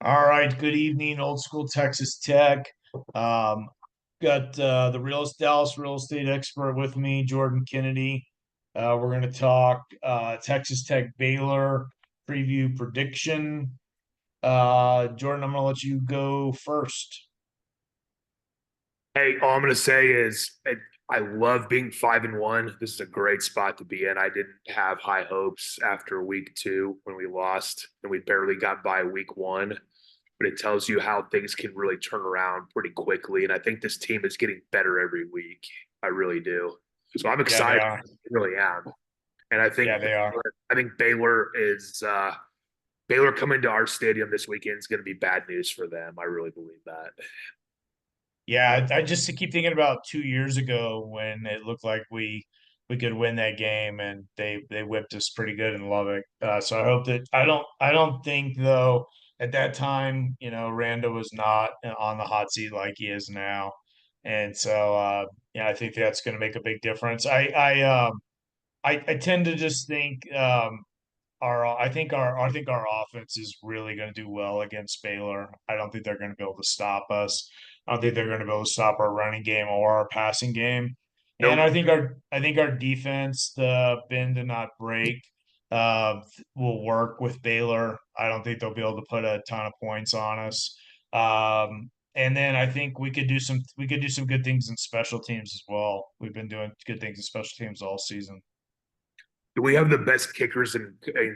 All right, good evening, old school Texas Tech. Um, got the Dallas real estate expert with me, Jordan Kennedy. We're going to talk Texas Tech Baylor preview prediction. Jordan, I'm going to let you go first. Hey, all I'm gonna say is I love being 5-1. This is a great spot to be in. I didn't have high hopes after week two when we lost, and we barely got by week one. But it tells you how things can really turn around pretty quickly. And I think this team is getting better every week. I really do. So I'm Yeah, they excited. are. I really am. And I Yeah, think they are. Baylor is Baylor coming to our stadium this weekend is going to be bad news for them. I really believe that. Yeah, I just keep thinking about 2 years ago when it looked like we could win that game, and they whipped us pretty good in Lubbock. So I hope that I don't think though at that time Randa was not on the hot seat like he is now, and so yeah, I think that's going to make a big difference. I tend to just think our I think our offense is really going to do well against Baylor. I don't think they're going to be able to stop us. I don't think they're going to be able to stop our running game or our passing game. And Nope. I think our defense, the bend and not break, will work with Baylor. I don't think they'll be able to put a ton of points on us. And then I think we could do some good things in special teams as well. We've been doing good things in special teams all season. Do we have the best kickers and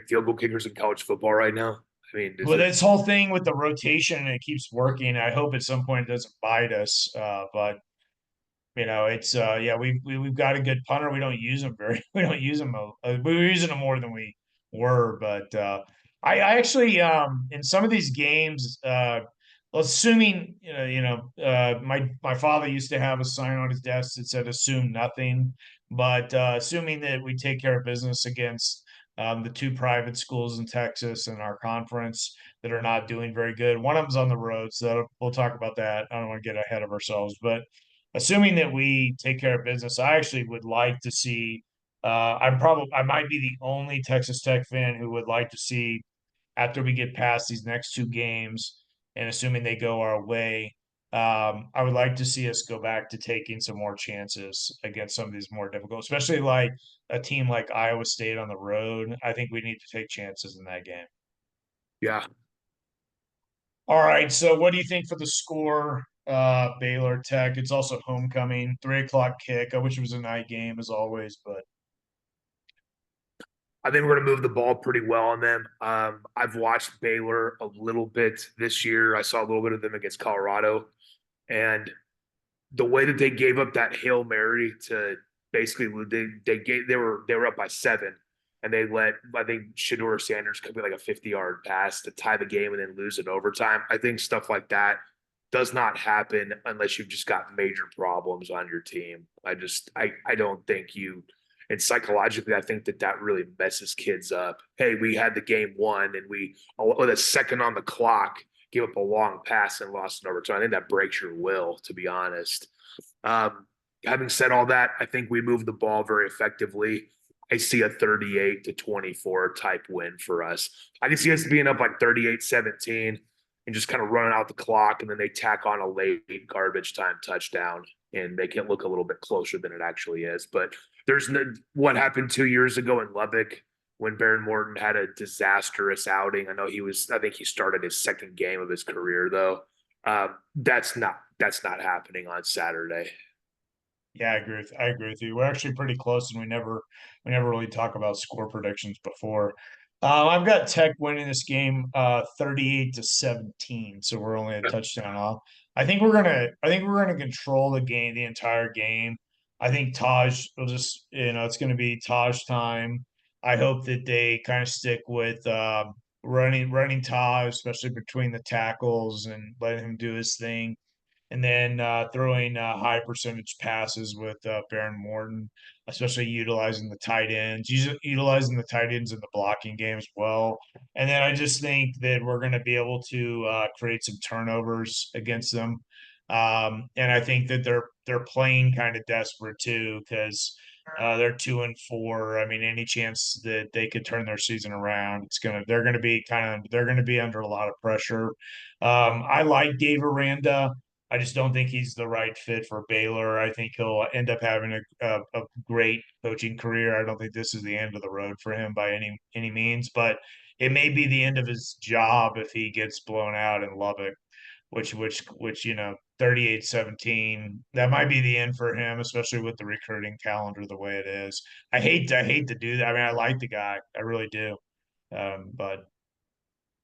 field goal kickers in college football right now? I mean, is Well, it? this whole thing with the rotation and it keeps working. I hope at some point it doesn't bite us. But it's yeah, we've got a good punter. We don't use them very. We don't use them. We were using them more than we were. But I actually in some of these games, assuming my father used to have a sign on his desk that said "Assume nothing," but assuming that we take care of business against the two private schools in Texas and our conference that are not doing very good. One of them's on the road, so we'll talk about that. I don't want to get ahead of ourselves, but assuming that we take care of business, I actually would like to see. I might be the only Texas Tech fan who would like to see after we get past these next two games, and assuming they go our way, I would like to see us go back to taking some more chances against some of these more difficult, especially like a team like Iowa State on the road. I think we need to take chances in that game. Yeah, All right. So what do you think for the score? Baylor Tech. It's also homecoming, 3 o'clock kick. I wish it was a night game as always, but I think we're going to move the ball pretty well on them. I've watched Baylor a little bit this year. I saw a little bit of them against Colorado, and the way that they gave up that Hail Mary to basically they were up by seven, and they let I think Shador Sanders complete like a 50-yard pass to tie the game and then lose in overtime. I think stuff like that does not happen unless you've just got major problems on your team. I don't think you and psychologically, I think that really messes kids up. Hey, we had the game won, and we with a second on the clock gave up a long pass and lost in overtime. I think that breaks your will, to be honest. Um, Having said all that, I think we moved the ball very effectively. I see a 38-24 type win for us. I can see us being up like 38-17 and just kind of running out the clock, and then they tack on a late garbage time touchdown and make it look a little bit closer than it actually is. But there's no, what happened 2 years ago in Lubbock when Baron Morton had a disastrous outing. I think he started his second game of his career though. That's not happening on Saturday. yeah, I agree with you. We're actually pretty close, and we never really talk about score predictions before. I've got Tech winning this game 38-17, so we're only a touchdown off. I think we're gonna control the game the entire game. I think Taj will just it's gonna be Taj time. I hope that they kind of stick with running Taj, especially between the tackles and letting him do his thing and then throwing high percentage passes with Baron Morton, especially utilizing the tight ends, utilizing the tight ends in the blocking game as well. And then I just think that we're going to be able to create some turnovers against them. And I think that they're playing kind of desperate too because They're 2-4. I mean, any chance that they could turn their season around, they're gonna be they're gonna be under a lot of pressure. I like Dave Aranda. I just don't think he's the right fit for Baylor. I think he'll end up having a great coaching career. I don't think this is the end of the road for him by any means, but it may be the end of his job if he gets blown out in Lubbock, which 38-17, that might be the end for him, especially with the recruiting calendar the way it is. I hate to do that. I mean, I like the guy, I really do, but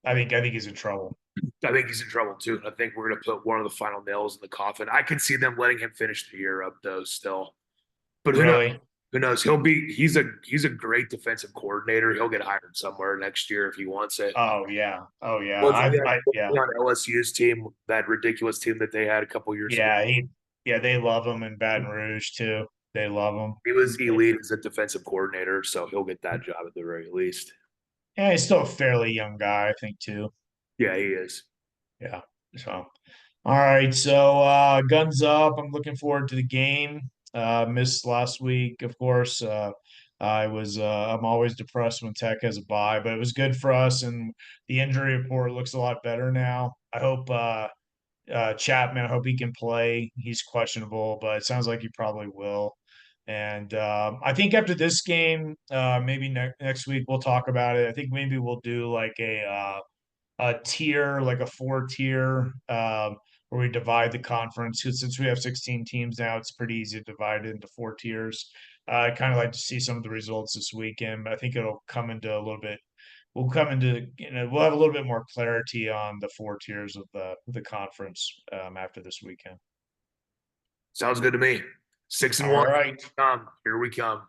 I think he's in trouble. I think he's in trouble too. I think we're going to put one of the final nails in the coffin. I can see them letting him finish the year up though still. But who knows? Really? Who knows? He's a great defensive coordinator. He'll get hired somewhere next year if he wants it. Oh yeah. Wasn't he on LSU's team, that ridiculous team that they had a couple years ago? Yeah, they love him in Baton Rouge too. They love him. He was elite as a defensive coordinator, so he'll get that job at the very least. Yeah, he's still a fairly young guy, I think too. Yeah, he is. Yeah. So, all right. So, guns up. I'm looking forward to the game. Missed last week, of course. I'm always depressed when Tech has a bye, but it was good for us. And the injury report looks a lot better now. I hope, Chapman, I hope he can play. He's questionable, but it sounds like he probably will. And I think after this game, maybe next week we'll talk about it. I think maybe we'll do like a tier, like a four tier, where we divide the conference. Since we have 16 teams now, it's pretty easy to divide it into four tiers. I kind of like to see some of the results this weekend, but I think it'll come into a little bit. We'll come into, we'll have a little bit more clarity on the four tiers of the conference after this weekend. Sounds good to me. 6-1. All right. Here we come.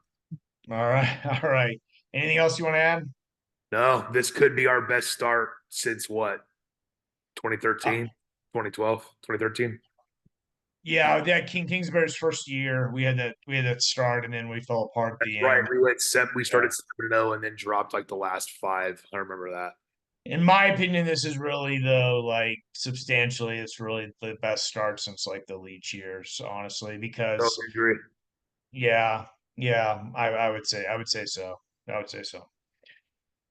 All right. All right. Anything else you want to add? No, this could be our best start since what? Uh, 2013, 2012, 2013. yeah, Kingsbury's first year, we had that start, and then we fell apart at That's the right. end. We Yeah. started 7-0 and then dropped like the last five. I remember that. In my opinion, this is really though like substantially, it's really the best start since like the Leach years, honestly. No Because injury. yeah, yeah, I would say so. I would say so.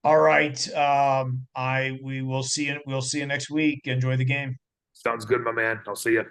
All right, I we will see you. We'll see you next week. Enjoy the game. Sounds good, my man. I'll see you.